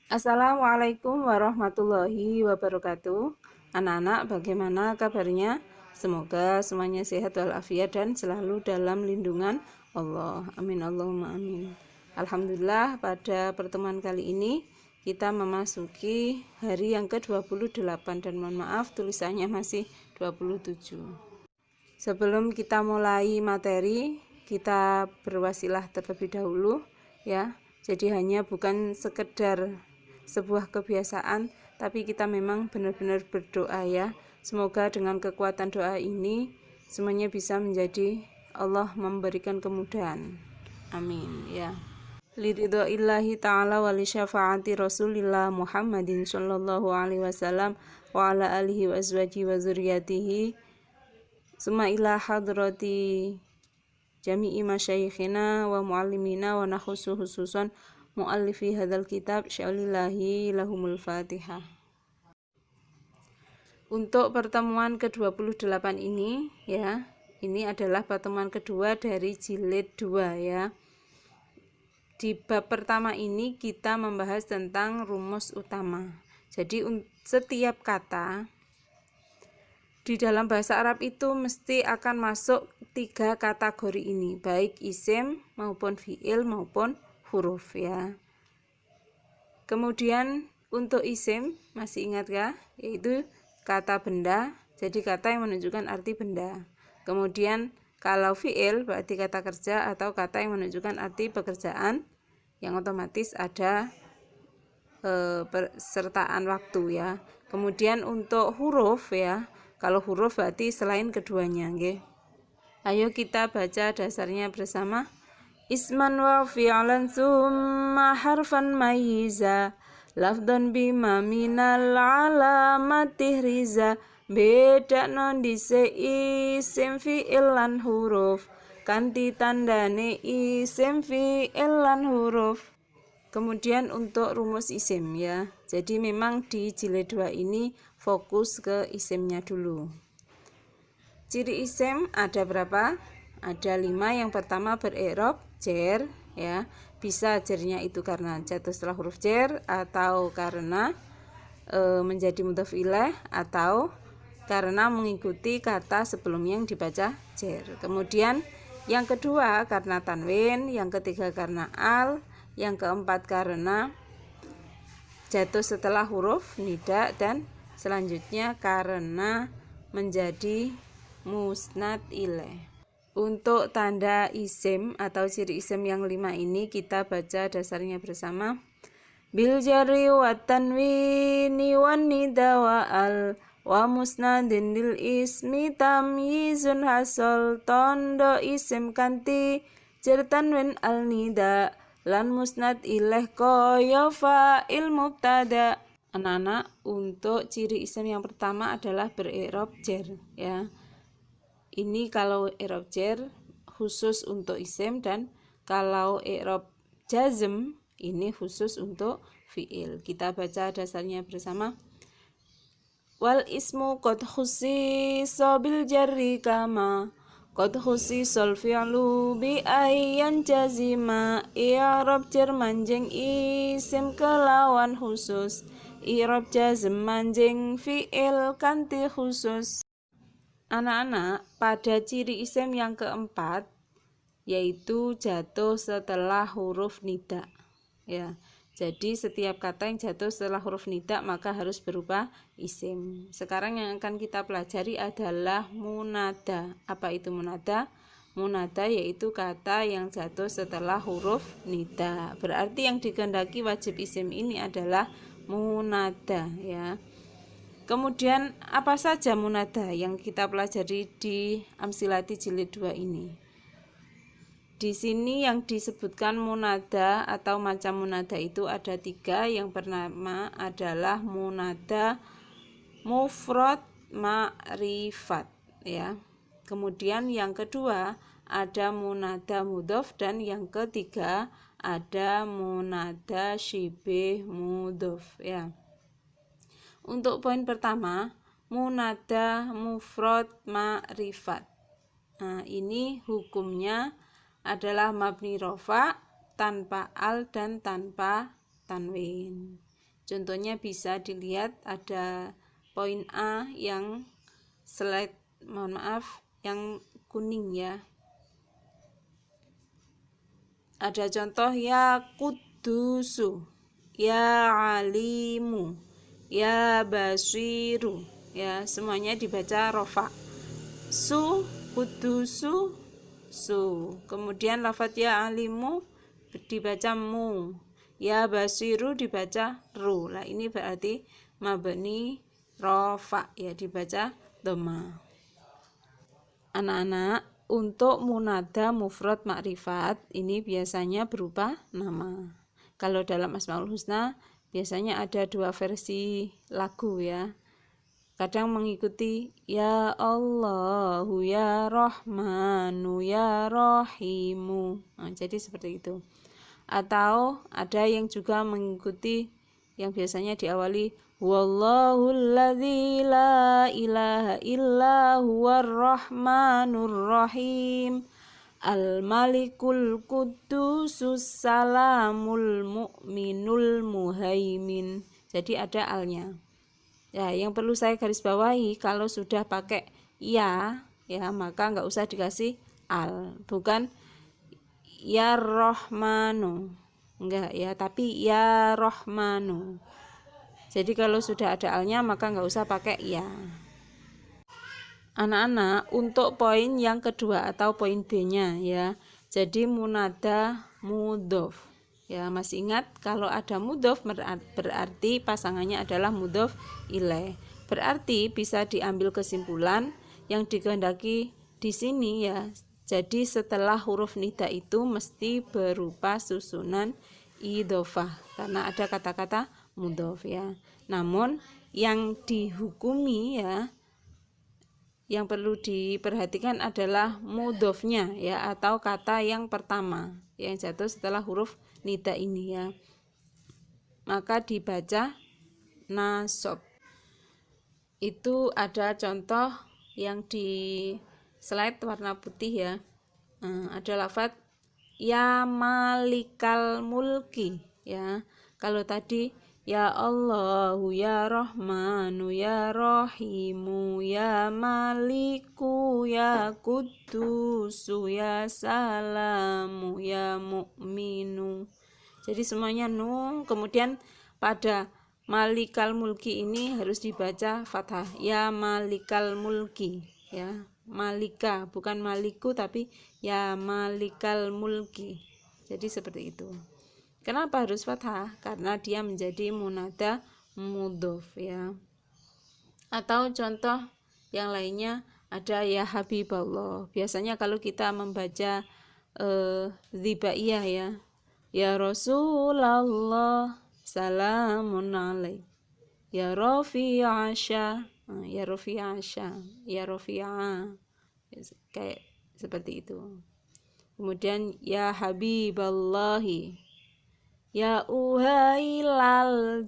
Assalamualaikum warahmatullahi wabarakatuh. Anak-anak, bagaimana kabarnya? Semoga semuanya sehat walafiat dan selalu dalam lindungan Allah. Amin Allahumma amin. Alhamdulillah, pada pertemuan kali ini kita memasuki hari yang ke-28 dan mohon maaf tulisannya masih 27. Sebelum kita mulai materi, kita berwasilah terlebih dahulu ya. Jadi hanya bukan sekedar sebuah kebiasaan, tapi kita memang benar-benar berdoa ya. Semoga dengan kekuatan doa ini semuanya bisa menjadi Allah memberikan kemudahan. Amin ya. Liridhoillahi ta'ala wa li syafaati Rasulillah Muhammadin sallallahu alaihi wasallam wa ala alihi wa azwaji wa zuriyatihi summa ila hadrati jami'i masyayikhina wa muallimina wa nakhusu khususan muallifi hadzal kitab syaulillahi lahumul fatihah. Untuk pertemuan ke-28 ini ya, ini adalah pertemuan kedua dari jilid 2 ya. Di bab pertama ini kita membahas tentang rumus utama. Jadi setiap kata di dalam bahasa Arab itu mesti akan masuk 3 kategori ini, baik isim maupun fiil maupun huruf ya. Kemudian untuk isim masih ingat kah? Yaitu kata benda, jadi kata yang menunjukkan arti benda. Kemudian kalau fiil berarti kata kerja atau kata yang menunjukkan arti pekerjaan, yang otomatis ada persertaan waktu ya. Kemudian untuk huruf ya, kalau huruf berarti selain keduanya nggih. Ayo kita baca dasarnya bersama. Isman wa fi'lan summa harfan mayyiza lafdhan bima minal alamati riza. Beda non dise isim fi'il lan huruf kanthi tandane isim fi'il lan huruf. Kemudian untuk rumus isim ya. Jadi memang di jilid 2 ini fokus ke isimnya dulu. Ciri isim ada berapa? Ada 5. Yang pertama bererob jer ya. Bisa jernya itu karena jatuh setelah huruf jer atau karena menjadi mudhof ilaih atau karena mengikuti kata sebelumnya yang dibaca jer. Kemudian yang kedua karena tanwin, yang ketiga karena al, yang keempat karena jatuh setelah huruf nida, dan selanjutnya karena menjadi musnad ilaih. Untuk tanda isim atau ciri isim yang 5 ini kita baca dasarnya bersama. Bil jari wa tanwini wan nida wa al wa musnadin lil ismi tamyizun hasol tondo isim kanti jar tanwin al nida lan musnad ilaih koyo fa'il mubtada. Anak-anak, untuk ciri isim yang pertama adalah bererob jar ya. Ini kalau i'rab jar khusus untuk isim, dan kalau i'rab jazm ini khusus untuk fiil. Kita baca dasarnya bersama. Wal ismu qad khussisa bil jarri kama qad khussisal fi'lu bi ayyan jazima. I'rab jar manjing isim kelawan khusus, i'rab jazm manjing fiil kanthi khusus. Anak-anak, pada ciri isim yang keempat yaitu jatuh setelah huruf nida ya. Jadi setiap kata yang jatuh setelah huruf nida maka harus berupa isim. Sekarang yang akan kita pelajari adalah munada. Apa itu munada? Munada yaitu kata yang jatuh setelah huruf nida. Berarti yang dikehendaki wajib isim ini adalah munada ya. Kemudian apa saja munada yang kita pelajari di Amsilati jilid 2 ini? Di sini yang disebutkan munada atau macam munada itu ada 3. Yang pertama adalah munada mufrad ma'rifat ya. Kemudian yang kedua ada munada mudhof, dan yang ketiga ada munada syibih mudhof ya. Untuk poin pertama, munada mufrad ma'rifat. Nah, ini hukumnya adalah mabni rofa tanpa al dan tanpa tanwin. Contohnya bisa dilihat ada poin A yang slide, mohon maaf, yang kuning ya. Ada contoh ya kudusu, ya alimu, ya basiru, ya semuanya dibaca rofa. Su, kudusu, su. Kemudian lafadz ya alimu dibaca mu, ya basiru dibaca ru. Nah ini berarti mabni rofa ya, dibaca dhamma. Anak-anak, untuk munada mufrad makrifat ini biasanya berupa nama. Kalau dalam Asmaul Husna biasanya ada dua versi lagu ya. Kadang mengikuti ya Allahu ya Rahmanu ya Rahimu. Nah, jadi seperti itu. Atau ada yang juga mengikuti yang biasanya diawali wallahul ladzi la ilaha illa huwar rahmanur rahim al malikul qudusus salamul mu'minul muhaimin. Jadi ada alnya. Ya, yang perlu saya garis bawahi, kalau sudah pakai ya maka nggak usah dikasih al, bukan ya Rahmanu, enggak ya, tapi ya Rahmanu. Jadi kalau sudah ada alnya maka nggak usah pakai ya. Anak-anak, untuk poin yang kedua atau poin B-nya ya. Jadi munada mudhof. Ya, masih ingat kalau ada mudhof berarti pasangannya adalah mudhof ilaih. Berarti bisa diambil kesimpulan yang dikehendaki di sini ya. Jadi setelah huruf nida itu mesti berupa susunan idhofah karena ada kata-kata mudhof ya. Namun yang dihukumi ya, yang perlu diperhatikan adalah mudhofnya ya, atau kata yang pertama yang jatuh setelah huruf nida ini ya. Maka dibaca nasob. Itu ada contoh yang di slide warna putih ya. Ada lafadz ya malikal mulki ya. Kalau tadi ya Allahu ya Rahmanu ya Rahimu ya Maliku ya Kudusu ya Salamu ya Mu'minu. Jadi semuanya nun, kemudian pada malikal mulki ini harus dibaca fathah ya malikal mulki ya. Malika bukan maliku tapi ya malikal mulki. Jadi seperti itu. Kenapa harus fathah? Karena dia menjadi munada mudhof ya. Atau contoh yang lainnya ada ya Habiballah. Biasanya kalau kita membaca dzibaiyah ya. Ya Rasulullah salamun alaik. Ya Rafi'asya. Ya Rafi'asya. Ya Rafi'a. Kayak seperti itu. Kemudian ya Habiballahi. Ya uhailal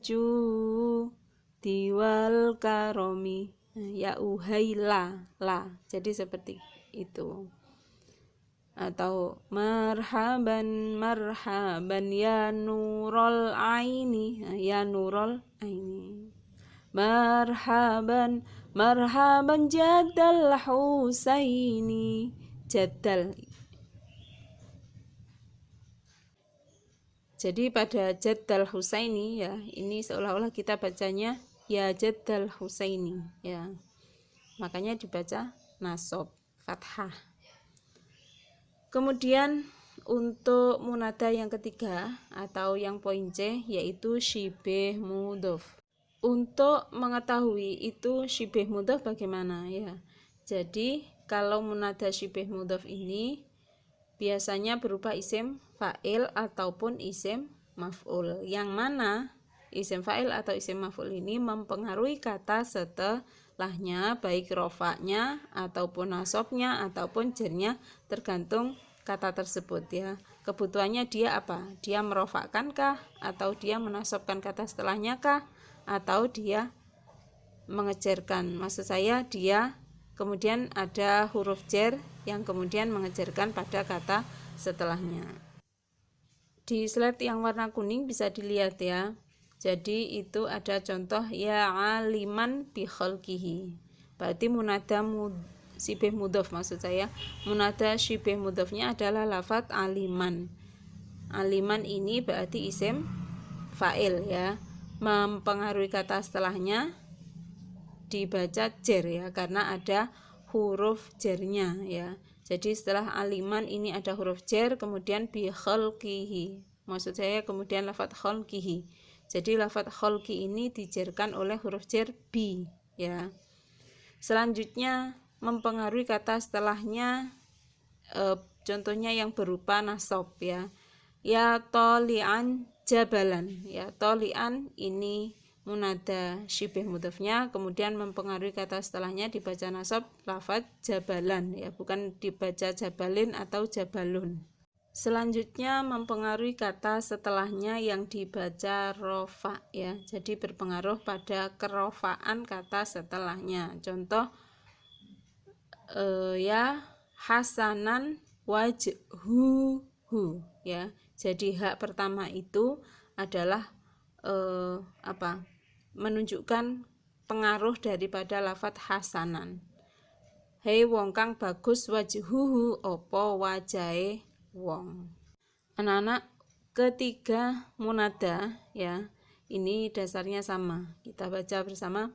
diwal karomi. Ya uhaila la. Jadi seperti itu. Atau marhaban ya nurul aini. Ya nurul aini. Marhaban jadal Husaini. Jadal. Jadi pada Jaddal Husaini ya, ini seolah-olah kita bacanya ya Jaddal Husaini ya. Makanya dibaca nasob fathah. Kemudian untuk munada yang ketiga atau yang poin C yaitu syibeh mudhof. Untuk mengetahui itu syibeh mudhof bagaimana ya. Jadi kalau munada syibeh mudhof ini biasanya berupa isim fa'il ataupun isim maf'ul. Yang mana isim fa'il atau isim maf'ul ini mempengaruhi kata setelahnya, baik rofaknya ataupun nasobnya ataupun jernya, tergantung kata tersebut ya. Kebutuhannya dia apa? Dia merofakkankah atau dia menasobkan kata setelahnya kah, atau dia mengejarkan? Maksud saya dia kemudian ada huruf jar yang kemudian mengejarkan pada kata setelahnya. Di slide yang warna kuning bisa dilihat ya. Jadi itu ada contoh ya aliman bi khalqihi. Berarti munada syibih mudhof, maksud saya munada syibih mudhofnya adalah lafadz aliman. Aliman ini berarti isim fa'il ya. Mempengaruhi kata setelahnya dibaca jer ya, karena ada huruf jernya ya. Jadi setelah aliman ini ada huruf jer, kemudian bi khalqihi. Maksud saya kemudian lafadz khalqihi. Jadi lafadz khalqi ini dijerkan oleh huruf jer bi ya. Selanjutnya mempengaruhi kata setelahnya, contohnya yang berupa nasab ya. Ya tolian jabalan ya. Tolian ini munada syibih mudhofnya, kemudian mempengaruhi kata setelahnya dibaca nasab lafadz jabalan ya, bukan dibaca jabalin atau jabalun. Selanjutnya mempengaruhi kata setelahnya yang dibaca rofa ya, jadi berpengaruh pada kerofaan kata setelahnya. Contoh ya hasanan wajhuhu ya. Jadi hak pertama itu adalah menunjukkan pengaruh daripada lafadz hasanan. Hei wong kang bagus wajhuhu, opo wajahe wong. Anak-anak, ketiga munada ya, ini dasarnya sama. Kita baca bersama.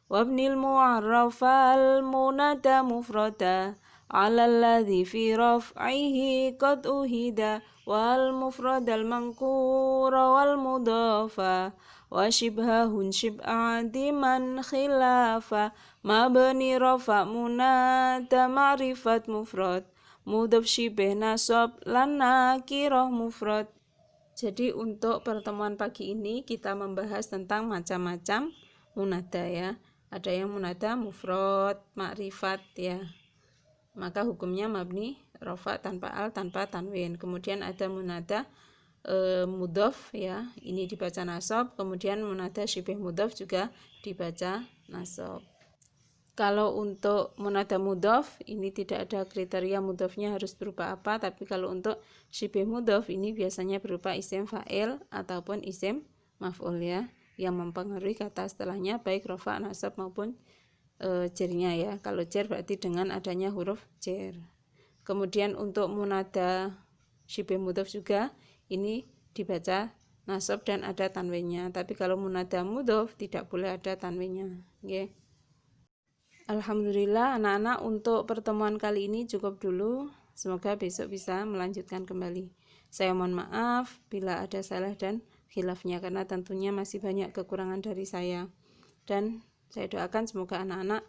Wabnil mu'arrafal munada mufrada alal ladzi fi raf'ihi qad uhida wal mufradal manqura wal mudhafa wa shibhahun shib'adiman khilafa mabni rafa munada ma'rifat mufrad mudhaf syibih nasab lan nakirah mufrad. Jadi untuk pertemuan pagi ini kita membahas tentang macam-macam munada ya. Ada yang munada mufrad, ma'rifat ya. Maka hukumnya mabni rafa tanpa al tanpa tanwin. Kemudian ada munada mudhaf ya. Ini dibaca nasab. Kemudian munada syibih mudhaf juga dibaca nasab. Kalau untuk munada mudhaf ini tidak ada kriteria mudhafnya harus berupa apa, tapi kalau untuk syibih mudhaf ini biasanya berupa isim fa'il ataupun isim maf'ul ya, yang mempengaruhi kata setelahnya baik rafa, nasab maupun jernya ya. Kalau jer berarti dengan adanya huruf jer. Kemudian untuk munada syibih mudhaf juga ini dibaca nasab dan ada tanwinnya, tapi kalau munada mudhaf tidak boleh ada tanwinnya. Okay. Alhamdulillah anak-anak, untuk pertemuan kali ini cukup dulu. Semoga besok bisa melanjutkan kembali. Saya mohon maaf bila ada salah dan khilafnya, karena tentunya masih banyak kekurangan dari saya. Dan saya doakan semoga anak-anak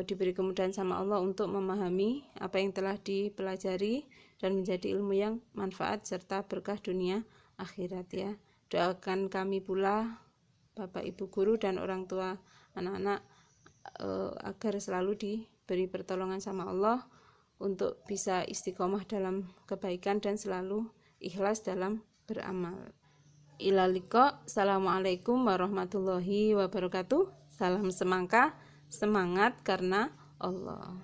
diberi kemudahan sama Allah untuk memahami apa yang telah dipelajari dan menjadi ilmu yang manfaat serta berkah dunia akhirat ya. Doakan kami pula Bapak Ibu guru dan orang tua anak-anak agar selalu diberi pertolongan sama Allah untuk bisa istiqomah dalam kebaikan dan selalu ikhlas dalam beramal. Ilal liqa. Assalamualaikum warahmatullahi wabarakatuh. Salam semangka, semangat karena Allah.